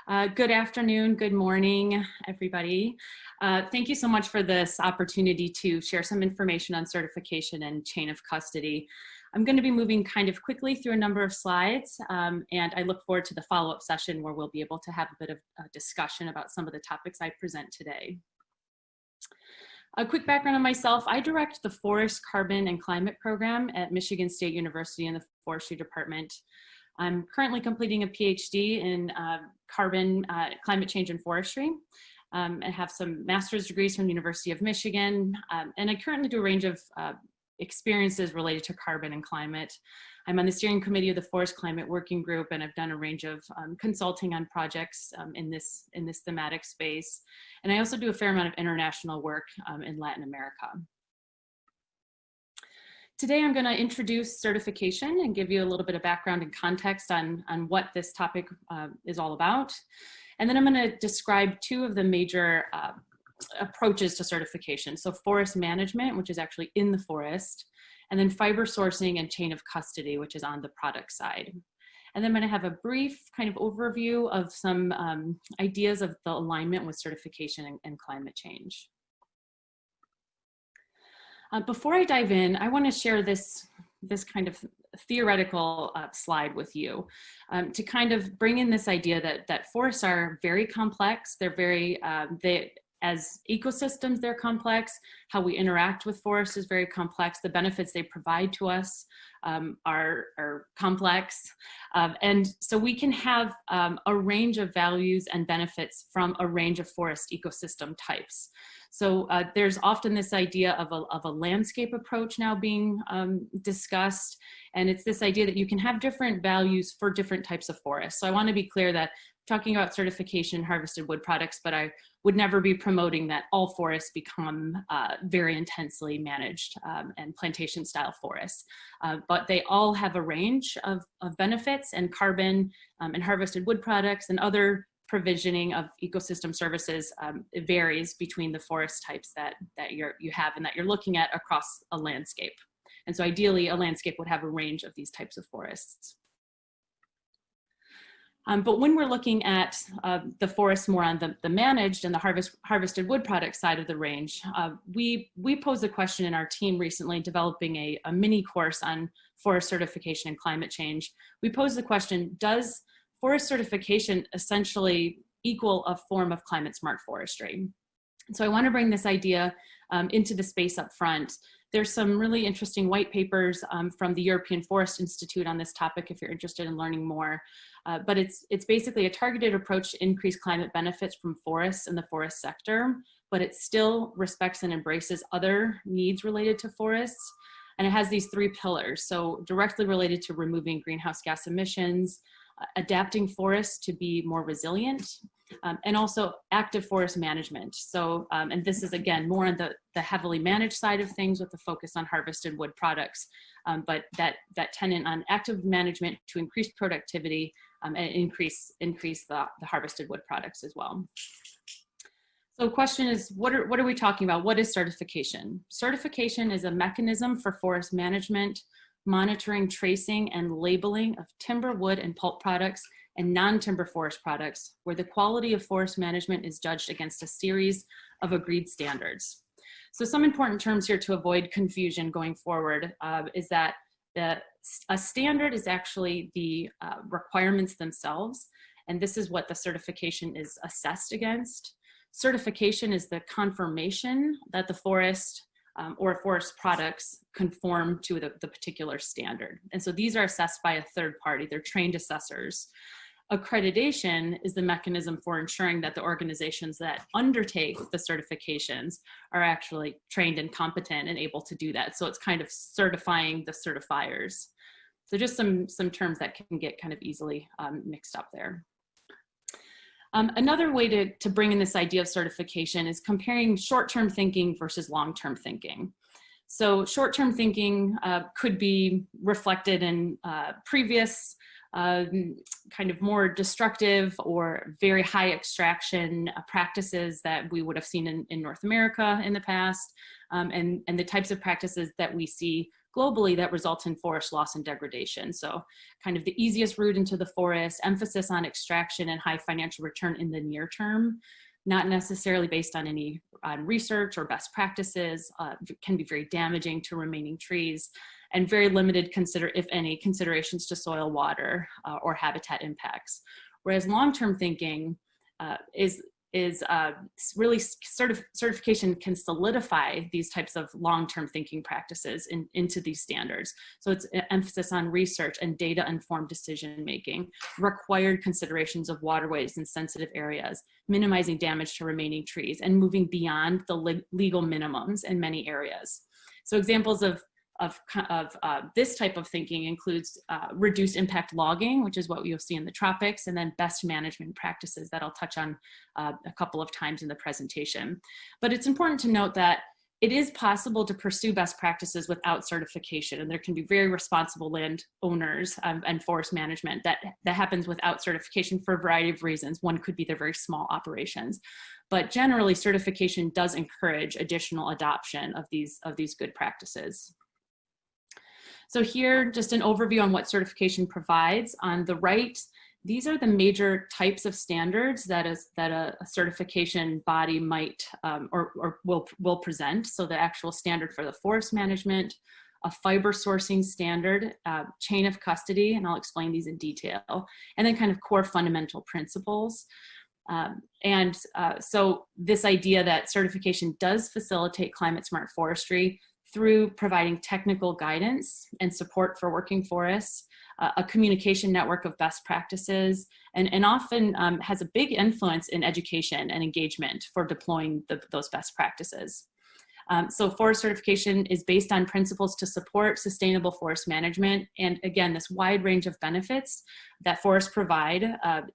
Good afternoon, good morning, everybody. Thank you so much for this opportunity to share some information on certification and chain of custody. I'm going to be moving kind of quickly through a number of slides, and I look forward to the follow-up session where we'll be able to have a bit of a discussion about some of the topics I present today. A quick background on myself: I direct the Forest, Carbon, and Climate program at Michigan State University in the Forestry Department. I'm currently completing a PhD in carbon, climate change, and forestry. I have some master's degrees from the University of Michigan, and I currently do a range of experiences related to carbon and climate. I'm on the steering committee of the Forest Climate Working Group, and I've done a range of consulting on projects in this thematic space. And I also do a fair amount of international work in Latin America. Today, I'm going to introduce certification and give you a little bit of background and context on what this topic is all about. And then I'm going to describe two of the major approaches to certification. So forest management, which is actually in the forest, and then fiber sourcing and chain of custody, which is on the product side. And then I'm going to have a brief kind of overview of some ideas of the alignment with certification and climate change. Before I dive in, I want to share this kind of theoretical slide with you to kind of bring in this idea that forests are very complex. They're very, as ecosystems, they're complex. How we interact with forests is very complex. The benefits they provide to us are complex. And so we can have a range of values and benefits from a range of forest ecosystem types. So there's often this idea of a landscape approach now being discussed. And it's this idea that you can have different values for different types of forests. So I want to be clear that I'm talking about certification harvested wood products, but I would never be promoting that all forests become very intensely managed and plantation style forests. But they all have a range of benefits, and carbon and harvested wood products and other provisioning of ecosystem services, it varies between the forest types that you have and that you're looking at across a landscape. And so ideally, a landscape would have a range of these types of forests. But when we're looking at the forest more on the managed and the harvested wood product side of the range, we posed a question in our team recently, developing a mini course on forest certification and climate change. We posed the question: does forest certification essentially equal a form of climate smart forestry? So I want to bring this idea into the space up front. There's some really interesting white papers from the European Forest Institute on this topic if you're interested in learning more. But it's basically a targeted approach to increase climate benefits from forests and the forest sector, but it still respects and embraces other needs related to forests. And it has these three pillars. So directly related to removing greenhouse gas emissions, adapting forests to be more resilient, and also active forest management. So, and this is again more on the heavily managed side of things with the focus on harvested wood products, but that tenet on active management to increase productivity and increase the harvested wood products as well. So the question is, what are we talking about? What is certification? Certification is a mechanism for forest management, monitoring, tracing, and labeling of timber, wood, and pulp products and non-timber forest products, where the quality of forest management is judged against a series of agreed standards. So some important terms here to avoid confusion going forward is that a standard is actually the requirements themselves, and this is what the certification is assessed against. Certification is the confirmation that the forest or forest products conform to the particular standard. And so these are assessed by a third party. They're trained assessors. Accreditation is the mechanism for ensuring that the organizations that undertake the certifications are actually trained and competent and able to do that. So it's kind of certifying the certifiers. So just some terms that can get kind of easily mixed up there. Another way to bring in this idea of certification is comparing short-term thinking versus long-term thinking. So short-term thinking could be reflected in previous kind of more destructive or very high extraction practices that we would have seen in North America in the past, and the types of practices that we see globally that results in forest loss and degradation. So kind of the easiest route into the forest, emphasis on extraction and high financial return in the near term, not necessarily based on any research or best practices, can be very damaging to remaining trees, and very limited, if any, considerations to soil, water, or habitat impacts. Whereas long-term thinking is really certification can solidify these types of long-term thinking practices into these standards. So it's an emphasis on research and data-informed decision-making, required considerations of waterways and sensitive areas, minimizing damage to remaining trees, and moving beyond the legal minimums in many areas. So examples of this type of thinking includes reduced impact logging, which is what you'll see in the tropics, and then best management practices that I'll touch on a couple of times in the presentation. But it's important to note that it is possible to pursue best practices without certification, and there can be very responsible landowners and forest management that happens without certification for a variety of reasons. One could be their very small operations, but generally certification does encourage additional adoption of these good practices. So here, just an overview on what certification provides. On the right, these are the major types of standards that a certification body might or will present. So the actual standard for the forest management, a fiber sourcing standard, chain of custody, and I'll explain these in detail, and then kind of core fundamental principles. So this idea that certification does facilitate climate smart forestry through providing technical guidance and support for working forests, a communication network of best practices, and often has a big influence in education and engagement for deploying those best practices. So forest certification is based on principles to support sustainable forest management. And again, this wide range of benefits that forests provide,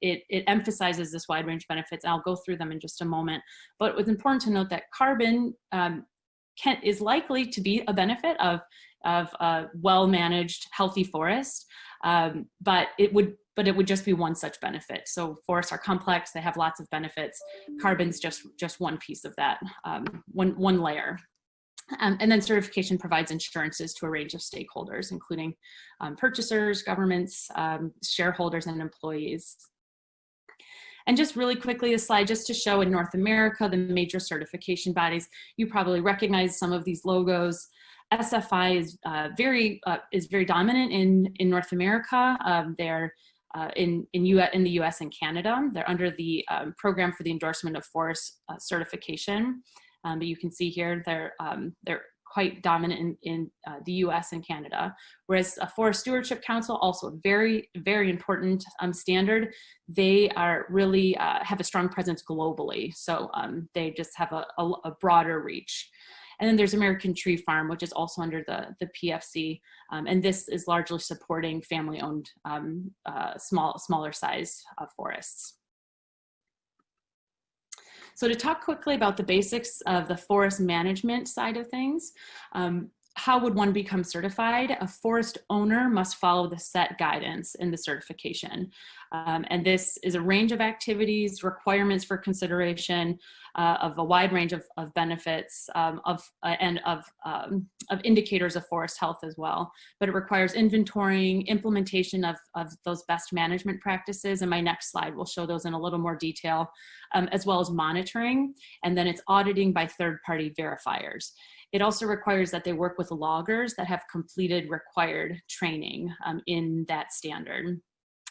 it emphasizes this wide range of benefits. I'll go through them in just a moment. But it's important to note that carbon is likely to be a benefit of a well-managed, healthy forest, but it would just be one such benefit. So forests are complex; they have lots of benefits. Carbon's just one piece of that, one layer. And then certification provides insurances to a range of stakeholders, including purchasers, governments, shareholders, and employees. And just really quickly, a slide just to show in North America, the major certification bodies. You probably recognize some of these logos. SFI is very dominant in North America. They're in the US and Canada. They're under the Program for the Endorsement of Forest certification. But you can see here they're quite dominant in the US and Canada, whereas a Forest Stewardship Council, also a very, very important standard. They are really have a strong presence globally, so they just have a broader reach. And then there's American Tree Farm, which is also under the PFC, and this is largely supporting family-owned smaller size forests. So to talk quickly about the basics of the forest management side of things, how would one become certified? A forest owner must follow the set guidance in the certification. And this is a range of activities, requirements for consideration of a wide range of benefits and of indicators of forest health as well. But it requires inventorying, implementation of those best management practices. And my next slide will show those in a little more detail, as well as monitoring. And then it's auditing by third-party verifiers. It also requires that they work with loggers that have completed required training in that standard.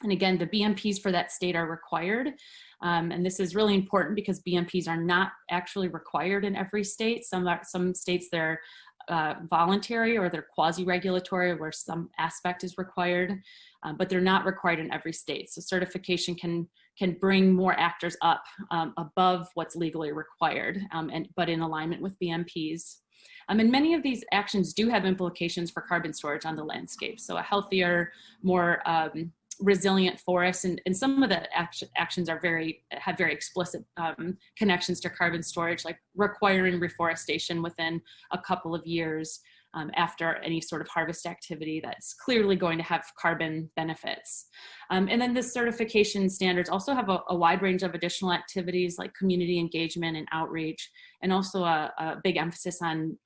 And again, the BMPs for that state are required. And this is really important because BMPs are not actually required in every state. Some states they're voluntary or they're quasi-regulatory where some aspect is required, but they're not required in every state. So certification can bring more actors up above what's legally required, but in alignment with BMPs. And many of these actions do have implications for carbon storage on the landscape. So a healthier, more resilient forest, and some of the actions have very explicit connections to carbon storage, like requiring reforestation within a couple of years after any sort of harvest activity that's clearly going to have carbon benefits. And then the certification standards also have a wide range of additional activities like community engagement and outreach, and also a big emphasis on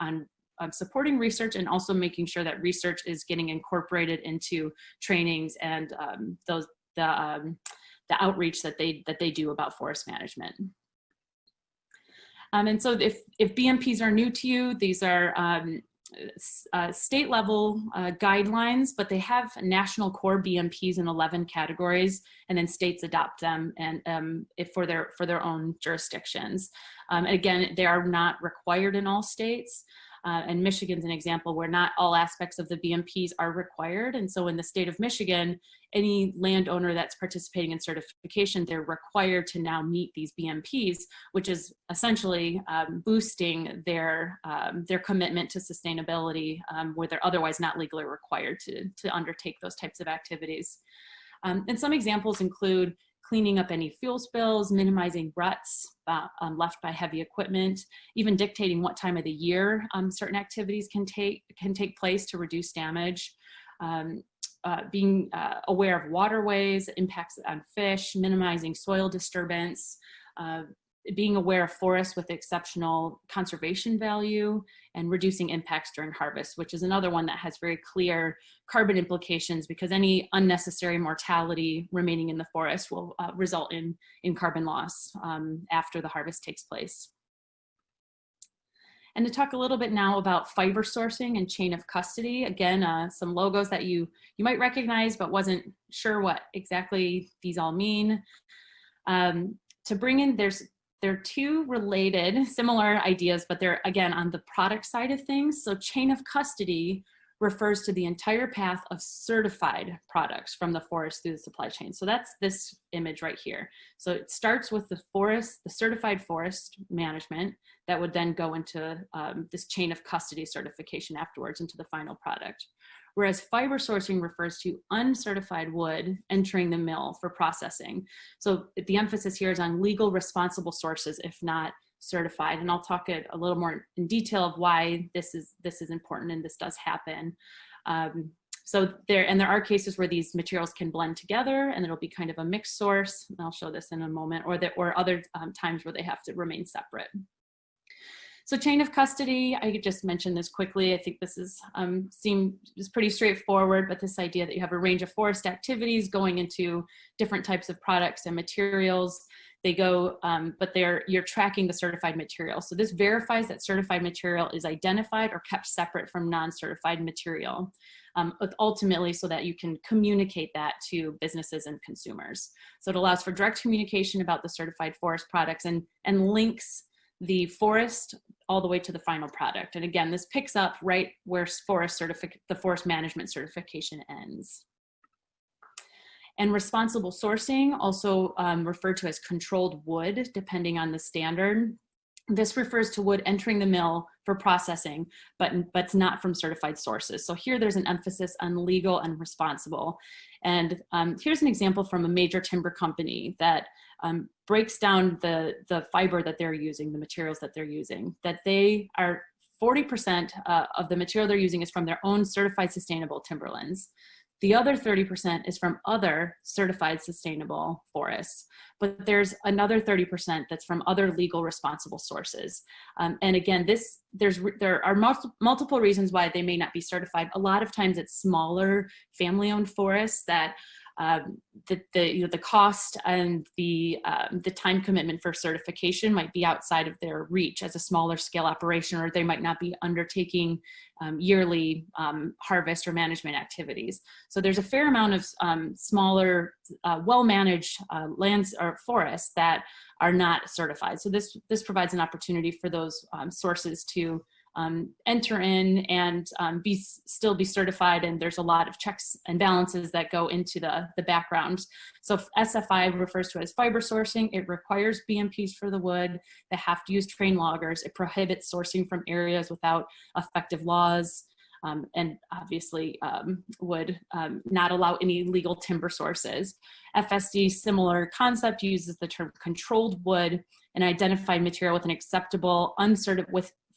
supporting research and also making sure that research is getting incorporated into trainings and the outreach that they do about forest management. And so if BMPs are new to you, these are state level guidelines, but they have national core BMPs in 11 categories, and then states adopt them and for their own jurisdictions. Again, they are not required in all states. And Michigan's an example where not all aspects of the BMPs are required. And so in the state of Michigan, any landowner that's participating in certification, they're required to now meet these BMPs, which is essentially boosting their commitment to sustainability, where they're otherwise not legally required to undertake those types of activities. And some examples include cleaning up any fuel spills, minimizing ruts left by heavy equipment, even dictating what time of the year certain activities can take place to reduce damage, being aware of waterways, impacts on fish, minimizing soil disturbance, being aware of forests with exceptional conservation value, and reducing impacts during harvest, which is another one that has very clear carbon implications because any unnecessary mortality remaining in the forest will result in carbon loss after the harvest takes place. And to talk a little bit now about fiber sourcing and chain of custody. Again, some logos that you might recognize, but wasn't sure what exactly these all mean. To bring in, there are two related, similar ideas, but they're, again, on the product side of things. So chain of custody refers to the entire path of certified products from the forest through the supply chain. So that's this image right here. So it starts with the certified forest management that would then go into this chain of custody certification afterwards into the final product. Whereas fiber sourcing refers to uncertified wood entering the mill for processing. So the emphasis here is on legal responsible sources, if not certified. And I'll talk a little more in detail of why this is important and this does happen. So there are cases where these materials can blend together and it'll be kind of a mixed source. And I'll show this in a moment, or other times where they have to remain separate. So chain of custody, I could just mention this quickly. I think this is pretty straightforward, but this idea that you have a range of forest activities going into different types of products and materials. They go, but you're tracking the certified material. So this verifies that certified material is identified or kept separate from non-certified material, ultimately so that you can communicate that to businesses and consumers. So it allows for direct communication about the certified forest products and links the forest all the way to the final product. And again, this picks up right where the forest management certification ends. And responsible sourcing, also referred to as controlled wood, depending on the standard. This refers to wood entering the mill for processing, but it's not from certified sources. So here there's an emphasis on legal and responsible. And here's an example from a major timber company that breaks down the fiber that they're using, the materials that they're using, that they are 40% of the material they're using is from their own certified sustainable timberlands. The other 30% is from other certified sustainable forests, but there's another 30% that's from other legal responsible sources. And again, there are multiple reasons why they may not be certified. A lot of times it's smaller family-owned forests that the cost and the time commitment for certification might be outside of their reach as a smaller scale operation, or they might not be undertaking yearly harvest or management activities. So there's a fair amount of smaller, well-managed lands or forests that are not certified. So this provides an opportunity for those sources to enter in and still be certified, and there's a lot of checks and balances that go into the background. So SFI refers to as fiber sourcing. It requires BMPs for the wood. They have to use trained loggers. It prohibits sourcing from areas without effective laws, and obviously would not allow any legal timber sources. FSD, similar concept, uses the term controlled wood, an identified material with an acceptable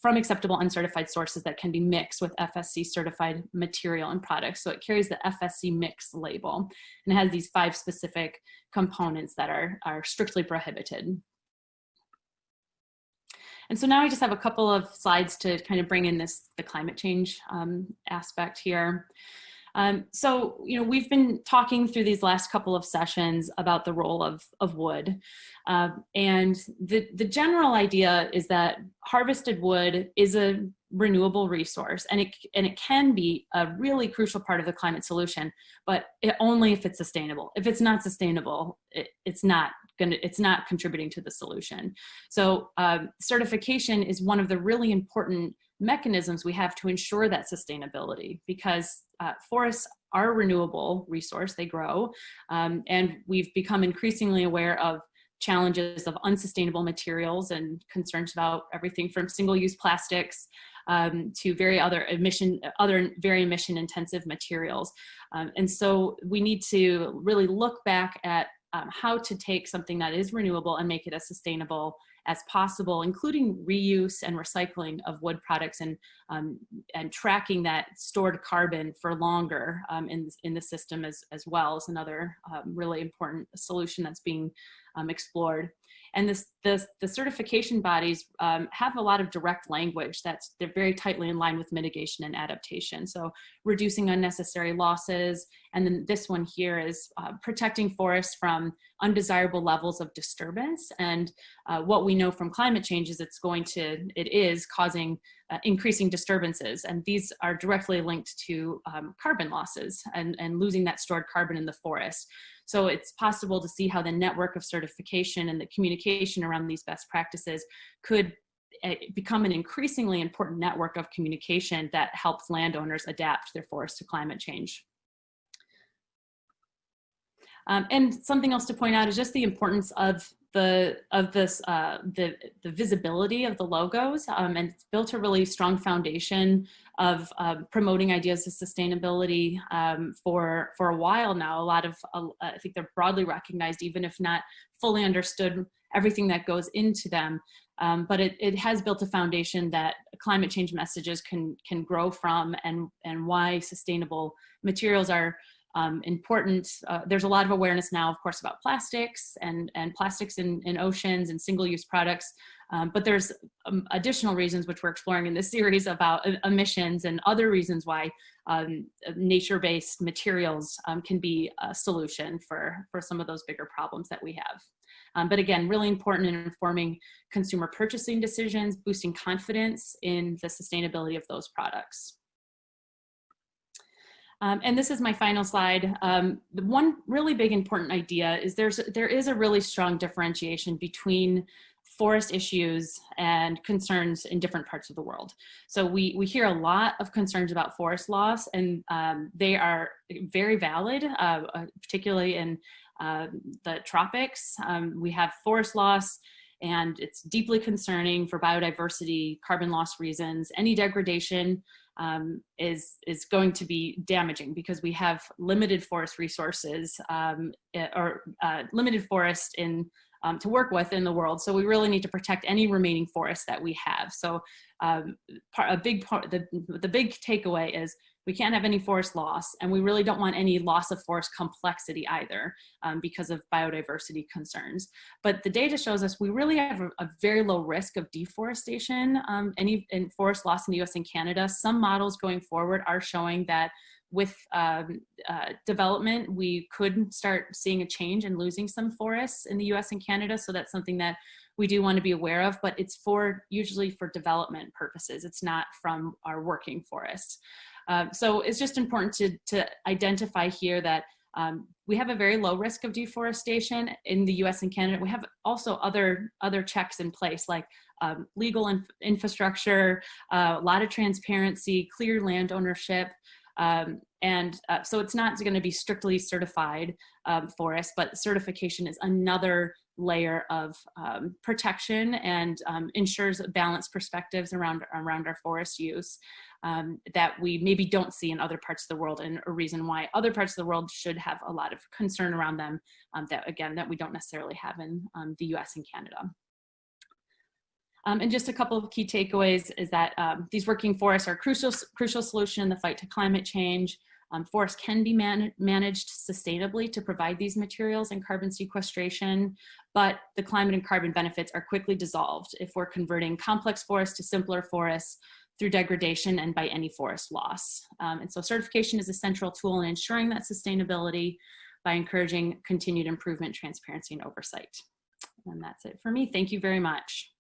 from acceptable uncertified sources that can be mixed with FSC certified material and products. So it carries the FSC mix label and it has these 5 specific components that are strictly prohibited. And so now I just have a couple of slides to kind of bring in the climate change aspect here. So, we've been talking through these last couple of sessions about the role of wood. And the general idea is that harvested wood is a renewable resource, and it can be a really crucial part of the climate solution, but only if it's sustainable. If it's not sustainable, it's not contributing to the solution. So certification is one of the really important mechanisms we have to ensure that sustainability, because forests are a renewable resource, they grow, and we've become increasingly aware of challenges of unsustainable materials and concerns about everything from single-use plastics to other very emission intensive materials. And so we need to really look back at how to take something that is renewable and make it as sustainable as possible, including reuse and recycling of wood products, and tracking that stored carbon for longer in the system as well is another really important solution that's being explored. And the certification bodies have a lot of direct language they're very tightly in line with mitigation and adaptation. So reducing unnecessary losses. And then this one here is protecting forests from undesirable levels of disturbance. And what we know from climate change is it is causing increasing disturbances. And these are directly linked to carbon losses and losing that stored carbon in the forest. So it's possible to see how the network of certification and the communication around these best practices could become an increasingly important network of communication that helps landowners adapt their forests to climate change. And something else to point out is just the importance of the visibility of the logos, and it's built a really strong foundation of promoting ideas of sustainability for a while now. I think they're broadly recognized, even if not fully understood everything that goes into them. But it has built a foundation that climate change messages can grow from, and why sustainable materials are important. There's a lot of awareness now, of course, about plastics and plastics in oceans and single-use products, but there's additional reasons, which we're exploring in this series, about emissions and other reasons why nature-based materials can be a solution for some of those bigger problems that we have. But again, really important in informing consumer purchasing decisions, boosting confidence in the sustainability of those products. And this is my final slide. The one really big important idea is there is a really strong differentiation between forest issues and concerns in different parts of the world. So we hear a lot of concerns about forest loss, and they are very valid, particularly in the tropics. We have forest loss, and it's deeply concerning for biodiversity, carbon loss reasons. Any degradation is going to be damaging, because we have limited forest resources or limited forest to work with in the world. So we really need to protect any remaining forest that we have. So the big takeaway is we can't have any forest loss, and we really don't want any loss of forest complexity either, because of biodiversity concerns. But the data shows us we really have a very low risk of deforestation in forest loss in the US and Canada. Some models going forward are showing that with development, we could start seeing a change in losing some forests in the US and Canada. So that's something that we do want to be aware of, but it's usually for development purposes. It's not from our working forests. So it's just important to identify here that we have a very low risk of deforestation in the US and Canada. We have also other checks in place, like legal infrastructure, a lot of transparency, clear land ownership. So it's not going to be strictly certified forest, but certification is another layer of protection and ensures balanced perspectives around our forest use that we maybe don't see in other parts of the world, and a reason why other parts of the world should have a lot of concern around them that we don't necessarily have in the US and Canada. And just a couple of key takeaways is that these working forests are a crucial solution in the fight to climate change. Forests can be managed sustainably to provide these materials and carbon sequestration, but the climate and carbon benefits are quickly dissolved if we're converting complex forests to simpler forests through degradation and by any forest loss. And so certification is a central tool in ensuring that sustainability by encouraging continued improvement, transparency, and oversight. And that's it for me. Thank you very much.